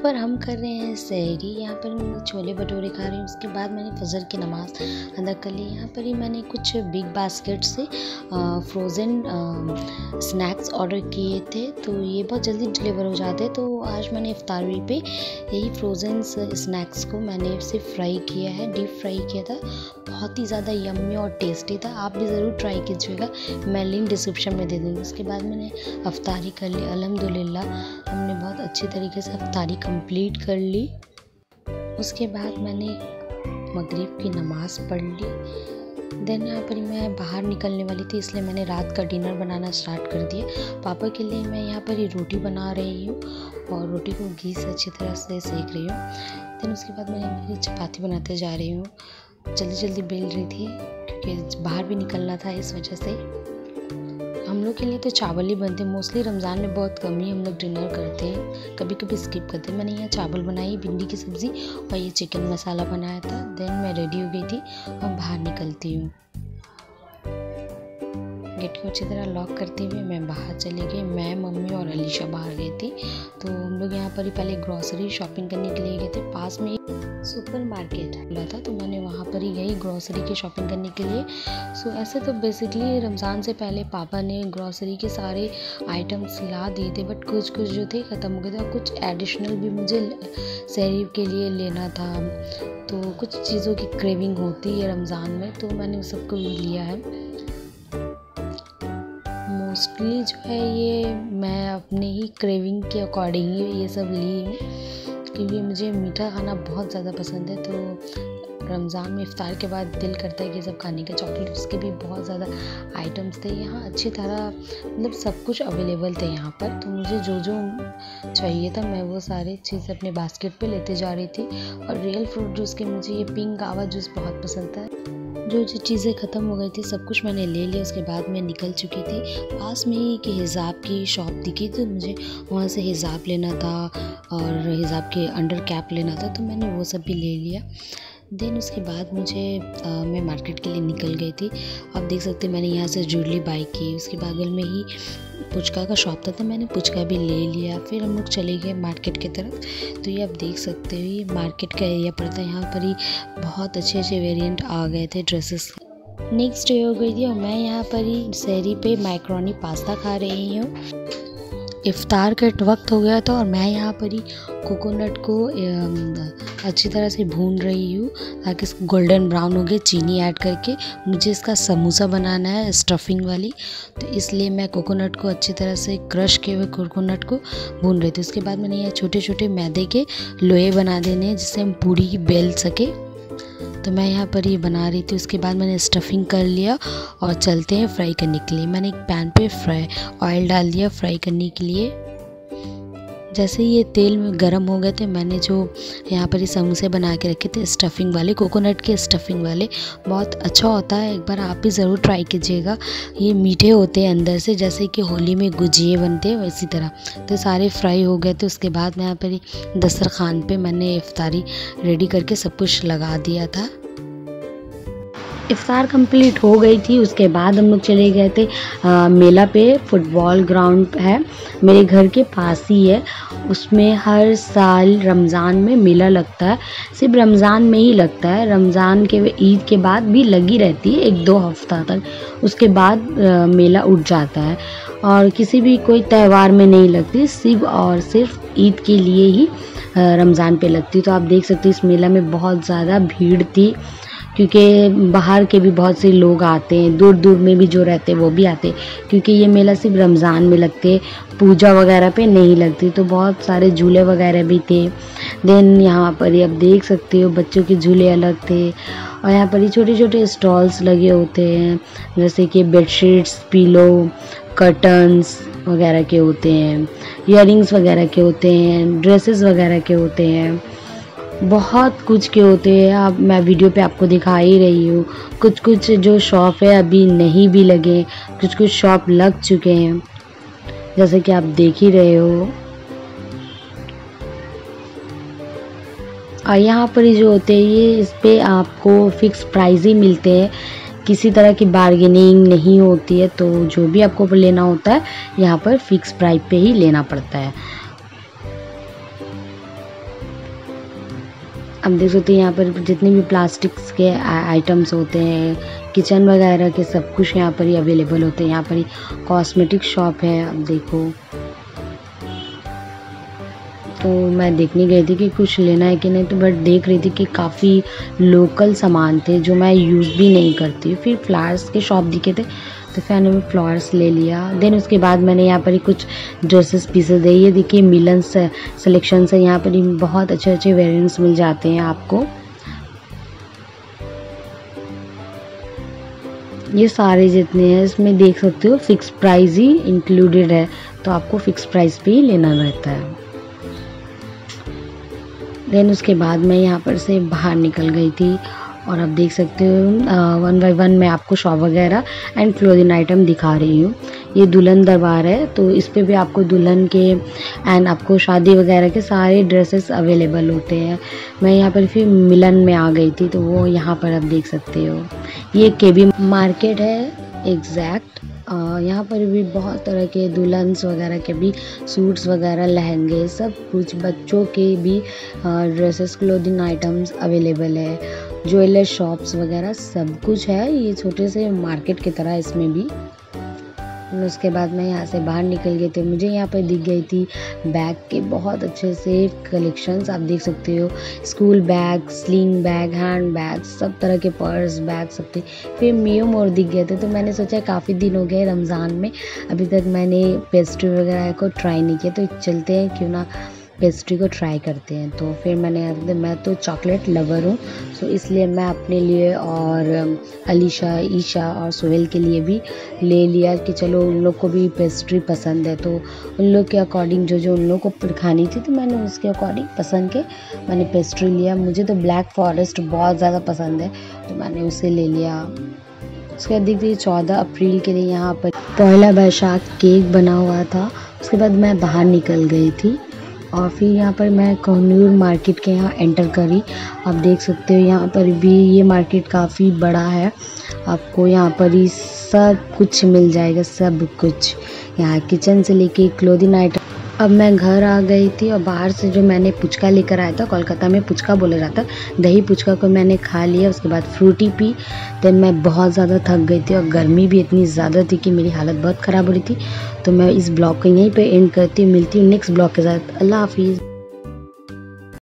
पर हम कर रहे हैं सहरी। यहाँ पर मैं छोले भटूरे खा रही हूँ। उसके बाद मैंने फजर की नमाज़ अदा कर ली। यहाँ पर ही मैंने कुछ बिग बास्केट से फ्रोज़न स्नैक्स ऑर्डर किए थे, तो ये बहुत जल्दी डिलीवर हो जाते हैं। तो आज मैंने इफ्तारी पे यही फ्रोज़न स्नैक्स को मैंने सिर्फ फ्राई किया है, डीप फ्राई किया था। बहुत ही ज़्यादा यम्मी और टेस्टी था। आप भी ज़रूर ट्राई कीजिएगा, मैं लिंक डिस्क्रिप्शन में दे दूँगी। उसके बाद मैंने इफ्तारी कर ली। अल्हम्दुलिल्लाह हमने बहुत अच्छी तरीके से इफ्तारी कंप्लीट कर ली। उसके बाद मैंने मगरिब की नमाज़ पढ़ ली। देन यहाँ पर मैं बाहर निकलने वाली थी, इसलिए मैंने रात का डिनर बनाना स्टार्ट कर दिया। पापा के लिए मैं यहाँ पर ही रोटी बना रही हूँ और रोटी को घी से अच्छी तरह से सेक रही हूँ। देन उसके बाद मैंने चपाती बनाते जा रही हूँ। जल्दी जल्दी बेल रही थी क्योंकि बाहर भी निकलना था, इस वजह से। हम लोग के लिए तो चावल ही बनते हैं मोस्टली। रमज़ान में बहुत कम ही हम लोग डिनर करते हैं, कभी कभी स्किप करते हैं। मैंने यहाँ चावल बनाई, भिंडी की सब्ज़ी और ये चिकन मसाला बनाया था। देन मैं रेडी हो गई थी और बाहर निकलती हूँ। गेट को अच्छी तरह लॉक करते हुए मैं बाहर चली गई। मैं, मम्मी और अलीशा बाहर गई थी। तो हम लोग यहाँ पर ही पहले ग्रॉसरी शॉपिंग करने के लिए गए थे। पास में एक सुपर मार्केट खुला था, तो मैंने वहाँ पर ही गई ग्रॉसरी की शॉपिंग करने के लिए। सो ऐसे तो बेसिकली रमज़ान से पहले पापा ने ग्रॉसरी के सारे आइटम्स ला दिए थे, बट कुछ कुछ जो थे ख़त्म हो गए थे और कुछ एडिशनल भी मुझे सहरी के लिए लेना था। तो कुछ चीज़ों की क्रेविंग होती है रमज़ान में, तो मैंने उस सबको लिया है। मोस्टली जो है ये मैं अपने ही क्रेविंग के अकॉर्डिंग ही ये सब ली हूँ, क्योंकि मुझे मीठा खाना बहुत ज़्यादा पसंद है। तो रमज़ान में इफ्तार के बाद दिल करता है कि सब खाने के। चॉकलेट्स के भी बहुत ज़्यादा आइटम्स थे यहाँ, अच्छी तरह मतलब सब कुछ अवेलेबल थे यहाँ पर। तो मुझे जो जो चाहिए था मैं वो सारी चीज़ अपने बास्केट पे लेते जा रही थी। और रियल फ्रूट जूस के मुझे ये पिंक गावा जूस बहुत पसंद था। जो चीज़ें ख़त्म हो गई थी सब कुछ मैंने ले लिया। उसके बाद मैं निकल चुकी थी। पास में ही कि हिजाब की शॉप दिखी, तो मुझे वहाँ से हिजाब लेना था और हिजाब के अंडर कैप लेना था, तो मैंने वो सब भी ले लिया। देन उसके बाद मैं मार्केट के लिए निकल गई थी। आप देख सकते हैं मैंने यहाँ से ज्वेलरी बाई की। उसके बगल में ही पुचका का शॉप था, तो मैंने पुचका भी ले लिया। फिर हम लोग चले गए मार्केट की तरफ। तो ये आप देख सकते हो ये मार्केट का एरिया पड़ता है। यहाँ पर ही बहुत अच्छे अच्छे वेरिएंट आ गए थे ड्रेसेस। नेक्स्ट डे हो गई थी और मैं यहाँ पर ही सहरी पे मैक्रोनी पास्ता खा रही हूँ। इफ्तार का वक्त हो गया था और मैं यहाँ पर ही कोकोनट को अच्छी तरह से भून रही हूँ ताकि इसको गोल्डन ब्राउन हो गए, चीनी ऐड करके। मुझे इसका समोसा बनाना है स्टफिंग वाली, तो इसलिए मैं कोकोनट को अच्छी तरह से क्रश किए हुए कोकोनट को भून रही थी। उसके बाद मैंने ये छोटे छोटे मैदे के लोहे बना देने हैं जिससे हम पूरी बेल सके। तो मैं यहाँ पर ये बना रही थी। उसके बाद मैंने स्टफिंग कर लिया और चलते हैं फ्राई करने के लिए। मैंने एक पैन पे ऑयल डाल दिया फ्राई करने के लिए। जैसे ये तेल में गर्म हो गए थे, मैंने जो यहाँ पर ये समोसे बना के रखे थे स्टफिंग वाले, कोकोनट के स्टफिंग वाले, बहुत अच्छा होता है। एक बार आप भी ज़रूर ट्राई कीजिएगा। ये मीठे होते हैं अंदर से, जैसे कि होली में गुजिये बनते हैं वैसी तरह। तो सारे फ्राई हो गए थे। उसके बाद मैं यहाँ पर दस्तरखान पे मैंने इफ्तारी रेडी करके सब कुछ लगा दिया था। इफ्तार कंप्लीट हो गई थी। उसके बाद हम लोग चले गए थे मेला पे। फुटबॉल ग्राउंड है मेरे घर के पास ही है। उसमें हर साल रमज़ान में मेला लगता है। सिर्फ रमज़ान में ही लगता है, रमज़ान के ईद के बाद भी लगी रहती है 1-2 हफ्ता तक। उसके बाद मेला उठ जाता है और किसी भी कोई त्यौहार में नहीं लगती, सिर्फ और सिर्फ ईद के लिए ही रमज़ान पे लगती। तो आप देख सकते हैं इस मेला में बहुत ज़्यादा भीड़ थी, क्योंकि बाहर के भी बहुत से लोग आते हैं, दूर दूर में भी जो रहते हैं वो भी आते हैं, क्योंकि ये मेला सिर्फ रमज़ान में लगते, पूजा वगैरह पे नहीं लगती। तो बहुत सारे झूले वगैरह भी थे। देन यहाँ पर ये आप देख सकते हो बच्चों के झूले अलग थे और यहाँ पर ये छोटे छोटे स्टॉल्स लगे होते हैं, जैसे कि बेडशीट्स, पिलो, कर्टन्स वगैरह के होते हैं, इयररिंग्स वगैरह के होते हैं, ड्रेसेस वगैरह के होते हैं, बहुत कुछ के होते हैं। अब मैं वीडियो पे आपको दिखा ही रही हूँ। कुछ कुछ जो शॉप है अभी नहीं भी लगे, कुछ कुछ शॉप लग चुके हैं, जैसे कि आप देख ही रहे हो। और यहाँ पर जो होते हैं ये इस पे आपको फिक्स प्राइस ही मिलते हैं, किसी तरह की बार्गेनिंग नहीं होती है। तो जो भी आपको लेना होता है यहाँ पर फिक्स प्राइस पे ही लेना पड़ता है। अब देख सकते हैं यहाँ पर जितने भी प्लास्टिक्स के आइटम्स होते हैं, किचन वगैरह के, सब कुछ यहाँ पर ही अवेलेबल होते हैं। यहाँ पर ही कॉस्मेटिक शॉप है। अब देखो, तो मैं देखने गई थी कि कुछ लेना है कि नहीं, तो बट देख रही थी कि काफ़ी लोकल सामान थे जो मैं यूज़ भी नहीं करती। फिर फ्लावर्स के शॉप दिखे थे तो फिर मैंने फ्लावर्स ले लिया। देन उसके बाद मैंने यहाँ पर ही कुछ ड्रेसेस पीसेस दे, ये देखिए मिलन सिलेक्शन से यहाँ पर ही बहुत अच्छे अच्छे वेरिएंट्स मिल जाते हैं आपको। ये सारे जितने हैं इसमें देख सकते हो फिक्स प्राइस ही इंक्लूडेड है, तो आपको फिक्स प्राइस पे ही लेना रहता है। देन उसके बाद मैं यहाँ पर से बाहर निकल गई थी और अब देख सकते हो 1 बाय 1 मैं आपको शॉप वगैरह एंड क्लोथिंग आइटम दिखा रही हूँ। ये दुल्हन दरबार है, तो इस पे भी आपको दुल्हन के एंड आपको शादी वगैरह के सारे ड्रेसेस अवेलेबल होते हैं। मैं यहाँ पर फिर मिलन में आ गई थी, तो वो यहाँ पर आप देख सकते हो। ये केबी मार्केट है एग्जैक्ट। यहाँ पर भी बहुत तरह के दुल्हन्स वगैरह के भी सूट्स वगैरह, लहंगे, सब कुछ, बच्चों के भी ड्रेसेस, क्लोथिंग आइटम्स अवेलेबल है। ज्वेलर शॉप्स वगैरह सब कुछ है। ये छोटे से मार्केट की तरह इसमें भी। उसके बाद मैं यहाँ से बाहर निकल गई थी। मुझे यहाँ पर दिख गई थी बैग के बहुत अच्छे से कलेक्शंस, आप देख सकते हो। School bag, sling bag, hand bag, सब तरह के पर्स बैग सब थे। फिर मियो मोर दिख गए थे, तो मैंने सोचा काफ़ी दिन हो गए रमज़ान में, अभी तक मैंने पेस्ट्री वगैरह को ट्राई नहीं किया, तो चलते हैं क्यों ना पेस्ट्री को ट्राई करते हैं। तो फिर मैं तो चॉकलेट लवर हूँ, सो इसलिए मैं अपने लिए और अलीशा, ईशा और सोहेल के लिए भी ले लिया कि चलो उन लोग को भी पेस्ट्री पसंद है, तो उन लोग के अकॉर्डिंग जो उन लोग को खानी थी, तो मैंने उसके अकॉर्डिंग पसंद के मैंने पेस्ट्री लिया। मुझे तो ब्लैक फॉरेस्ट बहुत ज़्यादा पसंद है, तो मैंने उसे ले लिया। उसके बाद देखिए 14 अप्रैल के लिए यहाँ पर पहला बैसाख केक बना हुआ था। उसके बाद मैं बाहर निकल गई थी और फिर यहाँ पर मैं कोहनूर मार्केट के यहाँ एंटर करी। आप देख सकते हो यहाँ पर भी ये मार्केट काफ़ी बड़ा है। आपको यहाँ पर ही सब कुछ मिल जाएगा, सब कुछ, यहाँ किचन से लेके क्लोथिंग आइटम। अब मैं घर आ गई थी और बाहर से जो मैंने पुचका लेकर आया था, कोलकाता में पुचका बोला जाता, दही पुचका को मैंने खा लिया। उसके बाद फ्रूटी पी। देन मैं बहुत ज़्यादा थक गई थी और गर्मी भी इतनी ज़्यादा थी कि मेरी हालत बहुत ख़राब हो रही थी। तो मैं इस ब्लॉग को यहीं पे एंड करती हूँ। मिलती हूँ नेक्स्ट ब्लॉग के साथ। अल्लाह हाफिज़।